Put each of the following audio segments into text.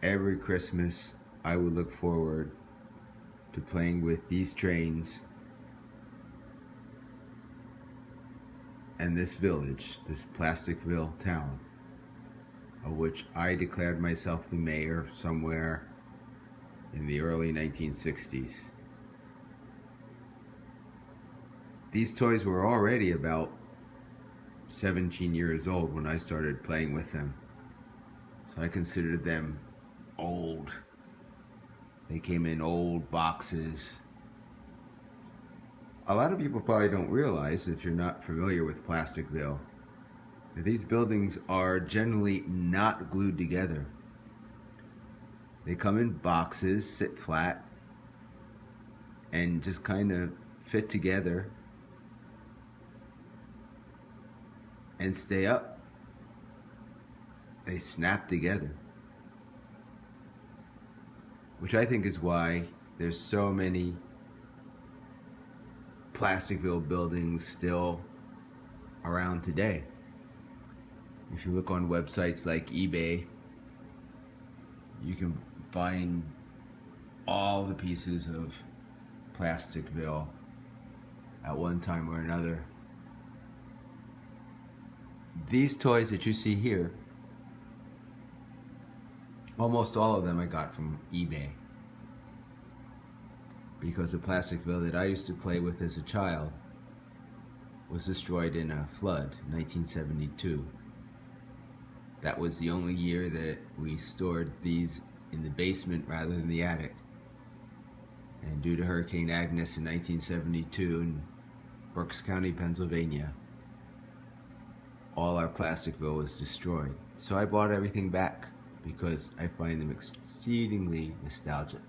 every Christmas I would look forward to playing with these trains and this village, this Plasticville town, of which I declared myself the mayor somewhere in the early 1960s. These toys were already about 17 years old when I started playing with them, so I considered them old. They came in old boxes. A lot of people probably don't realize, if you're not familiar with Plasticville, that these buildings are generally not glued together. They come in boxes, sit flat, and just kind of fit together and stay up. They snap together, which I think is why there's so many Plasticville buildings still around today. If you look on websites like eBay, you can find all the pieces of Plasticville at one time or another. These toys that you see here, almost all of them I got from eBay, because the Plasticville that I used to play with as a child was destroyed in a flood in 1972. That was the only year that we stored these in the basement rather than the attic. And due to Hurricane Agnes in 1972 in Berks County, Pennsylvania, all our Plasticville was destroyed. So I bought everything back because I find them exceedingly nostalgic.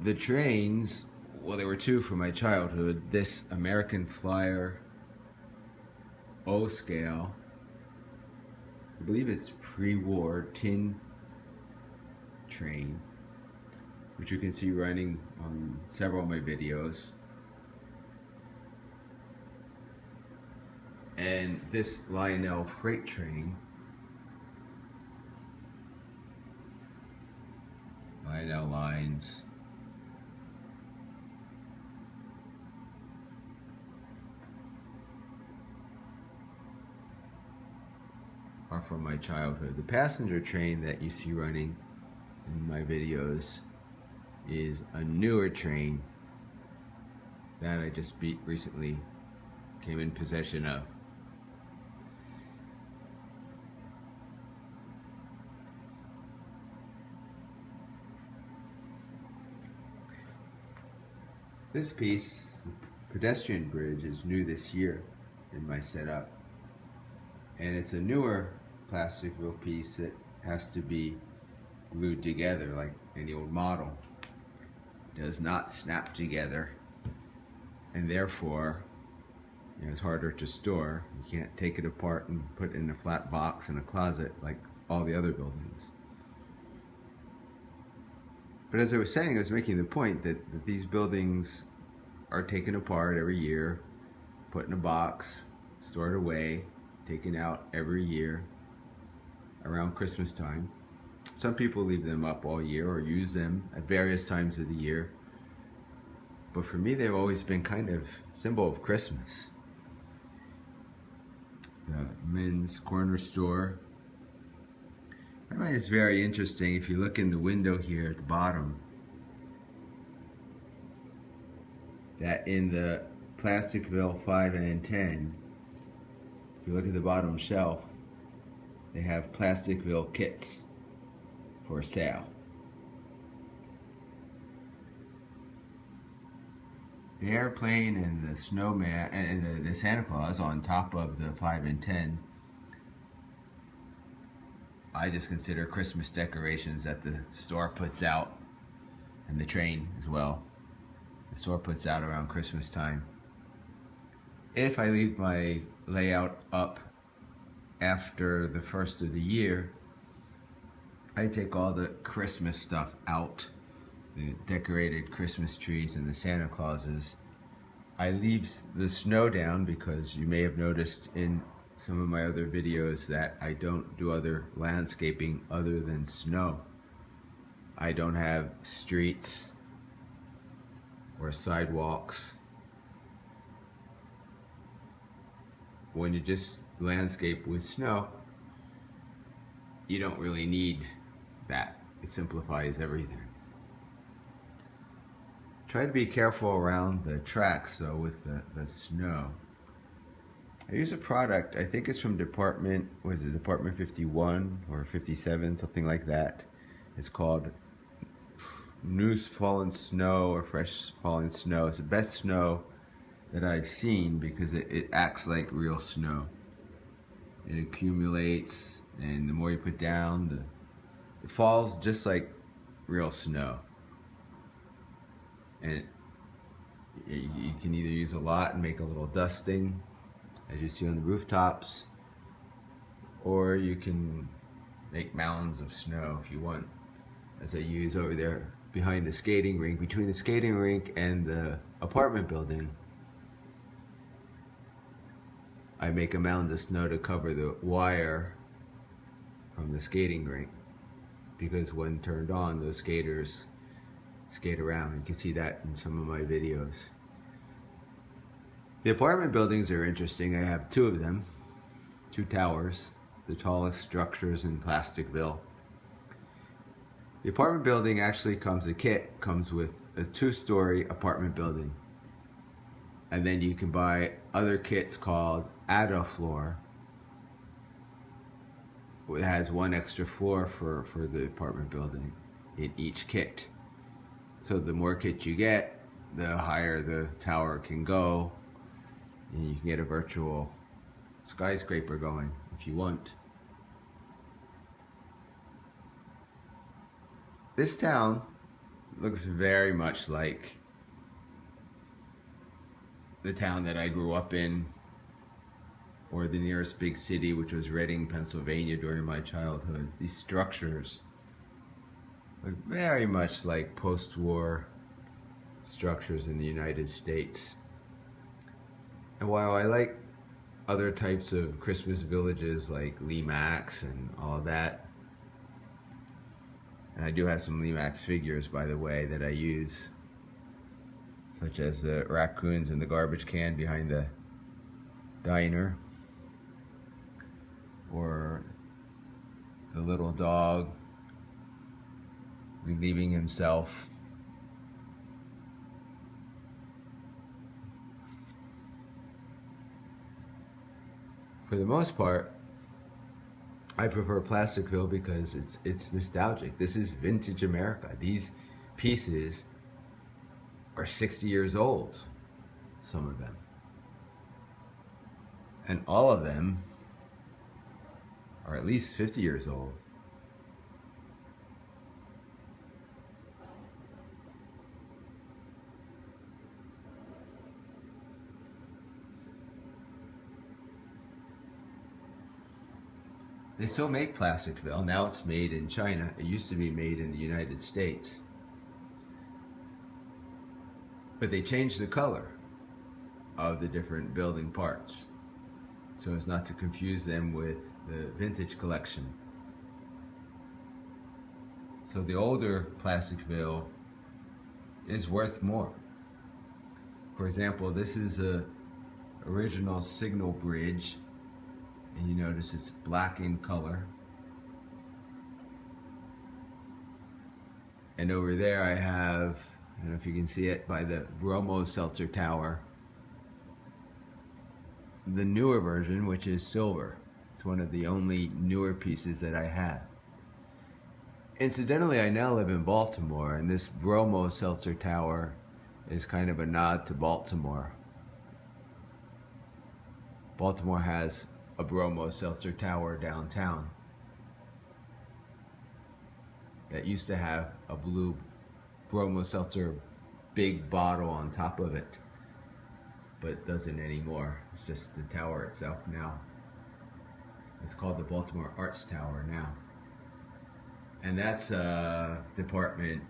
The trains, well, there were two from my childhood. This American Flyer O-scale, I believe it's pre-war tin train, which you can see running on several of my videos. And this Lionel freight train, Lionel lines, are from my childhood. The passenger train that you see running in my videos is a newer train that I just recently came in possession of. This piece, pedestrian bridge, is new this year in my setup, and it's a newer Plasticville piece that has to be glued together like any old model. It does not snap together, and therefore, it's harder to store. You can't take it apart and put it in a flat box in a closet like all the other buildings. But as I was saying, I was making the point that these buildings are taken apart every year, put in a box, stored away, taken out every year around Christmas time. Some people leave them up all year or use them at various times of the year. But for me, they've always been kind of symbol of Christmas. The men's corner store. I find it's very interesting. If you look in the window here at the bottom, that in the Plasticville 5 and 10, if you look at the bottom shelf, they have Plasticville kits for sale. The airplane and the snowman and the Santa Claus on top of the 5 and 10, I just consider Christmas decorations that the store puts out, and the train as well. The store puts out around Christmas time. If I leave my layout up after the first of the year, I take all the Christmas stuff out, the decorated Christmas trees and the Santa Clauses. I leave the snow down because you may have noticed in some of my other videos that I don't do other landscaping other than snow. I don't have streets or sidewalks. When you just landscape with snow, you don't really need that. It simplifies everything. Try to be careful around the tracks though with the snow. I use a product, I think it's from Department 51 or 57, something like that. It's called New Fallen Snow or Fresh Fallen Snow. It's the best snow that I've seen because it acts like real snow. It accumulates, and the more you put down, it falls just like real snow. And you can either use a lot and make a little dusting, as you see on the rooftops, or you can make mounds of snow if you want, as I use over there behind the skating rink, between the skating rink and the apartment building. I make a mound of snow to cover the wire from the skating rink, because when turned on, those skaters skate around. You can see that in some of my videos. The apartment buildings are interesting. I have two of them, two towers, the tallest structures in Plasticville. The apartment building actually comes with a 2-story apartment building. And then you can buy other kits called add-a-floor. It has one extra floor for the apartment building in each kit. So the more kits you get, the higher the tower can go, and you can get a virtual skyscraper going if you want. This town looks very much like the town that I grew up in, or the nearest big city, which was Reading, Pennsylvania, during my childhood. These structures look very much like post-war structures in the United States. And while I like other types of Christmas villages like Limax and all of that, and I do have some Limax figures, by the way, that I use, such as the raccoons in the garbage can behind the diner, or the little dog relieving himself. For the most part, I prefer Plasticville because it's nostalgic. This is vintage America. These pieces are 60 years old, some of them. And all of them are at least 50 years old. They still make Plasticville. Now it's made in China. It used to be made in the United States. But they changed the color of the different building parts so as not to confuse them with the vintage collection. So the older Plasticville is worth more. For example, this is a original signal bridge, and you notice it's black in color. And over there I have, I don't know if you can see it, by the Bromo Seltzer Tower, the newer version, which is silver. It's one of the only newer pieces that I have. Incidentally, I now live in Baltimore, and this Bromo Seltzer Tower is kind of a nod to Baltimore. Baltimore has a Bromo Seltzer Tower downtown that used to have a blue Bromo Seltzer big bottle on top of it, but doesn't anymore. It's just the tower itself now. It's called the Baltimore Arts Tower now. And that's a Department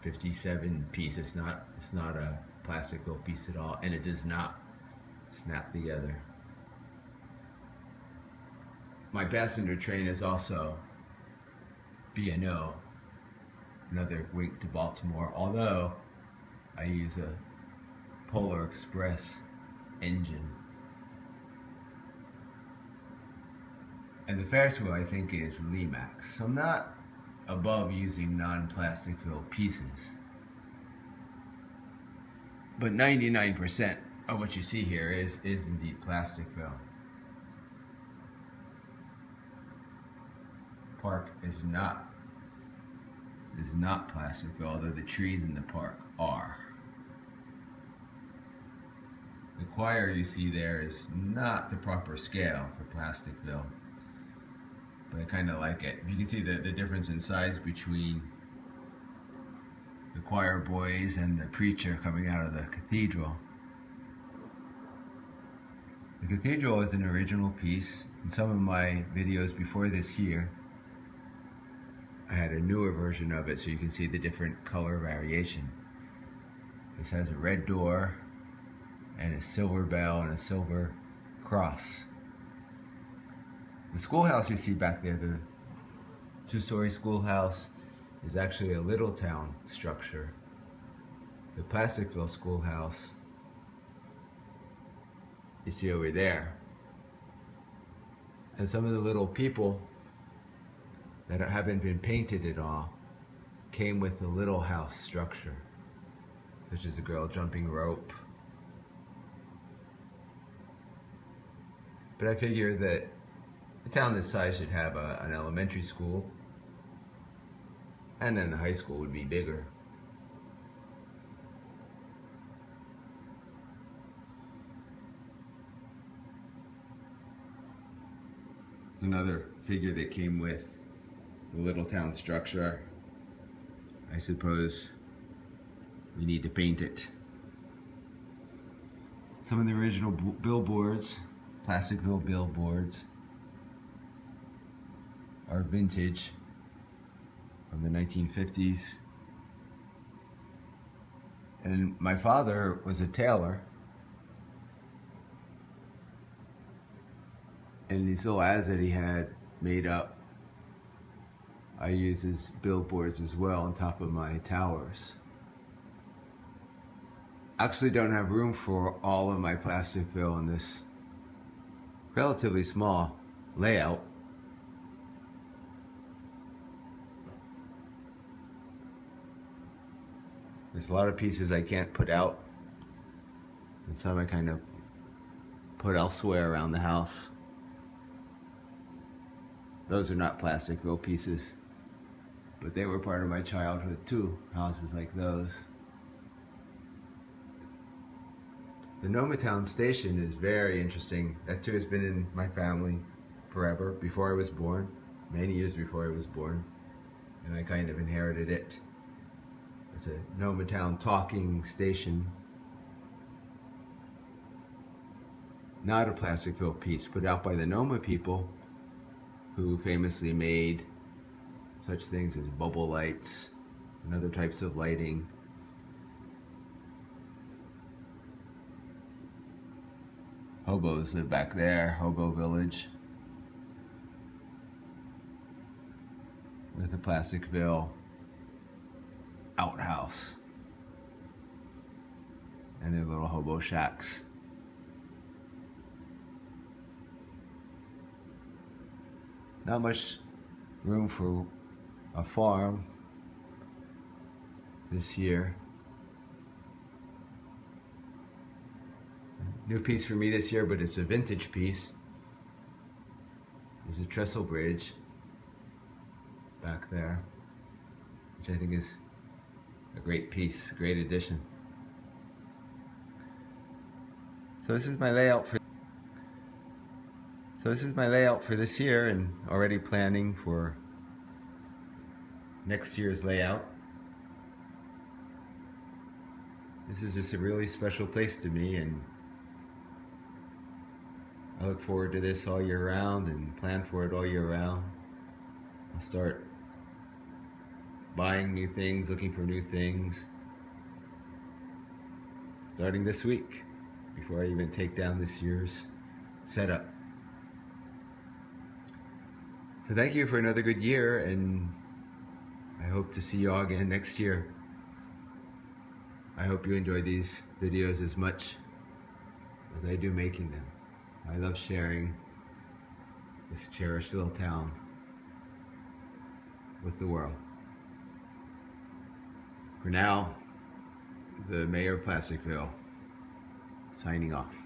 57 piece. It's not a Plasticville piece at all, and it does not snap together. My passenger train is also B&O, another wink to Baltimore, although I use a Polar Express engine. And the Ferris wheel, I think, is Limax. I'm not above using non-Plasticville pieces, but 99% of what you see here is indeed Plasticville. Park is not Plasticville, although the trees in the park are. The choir you see there is not the proper scale for Plasticville, but I kind of like it. You can see the difference in size between the choir boys and the preacher coming out of the cathedral. The cathedral is an original piece. In some of my videos before this year, I had a newer version of it so you can see the different color variation. This has a red door and a silver bell and a silver cross. The schoolhouse you see back there, the two-story schoolhouse, is actually a little town structure. The Plasticville schoolhouse you see over there. And some of the little people that haven't been painted at all came with the little house structure, such as a girl jumping rope. But I figure that a town this size should have an elementary school, and then the high school would be bigger. It's another figure that came with the little town structure. I suppose we need to paint it. Some of the original billboards, Plasticville billboards, are vintage from the 1950s. And my father was a tailor, and these little ads that he had made up, I use as billboards as well on top of my towers. Actually don't have room for all of my Plasticville in this relatively small layout. There's a lot of pieces I can't put out, and some I kind of put elsewhere around the house. Those are not Plasticville pieces, but they were part of my childhood too, houses like those. The Nomatown station is very interesting. That too has been in my family forever, before I was born, many years before I was born, and I kind of inherited it. It's a Nomatown talking station. Not a Plasticville piece, put out by the Noma people, who famously made such things as bubble lights and other types of lighting. Hobos live back there, Hobo Village, with the Plasticville outhouse and their little hobo shacks. Not much room for a farm this year. New piece for me this year, but it's a vintage piece, is the trestle bridge back there, which I think is a great piece, a great addition. So this is my layout for this year, and already planning for next year's layout. This is just a really special place to me, and I look forward to this all year round and plan for it all year round. I'll start buying new things, looking for new things, starting this week, before I even take down this year's setup. So thank you for another good year, and I hope to see you all again next year. I hope you enjoy these videos as much as I do making them. I love sharing this cherished little town with the world. For now, the Mayor of Plasticville, signing off.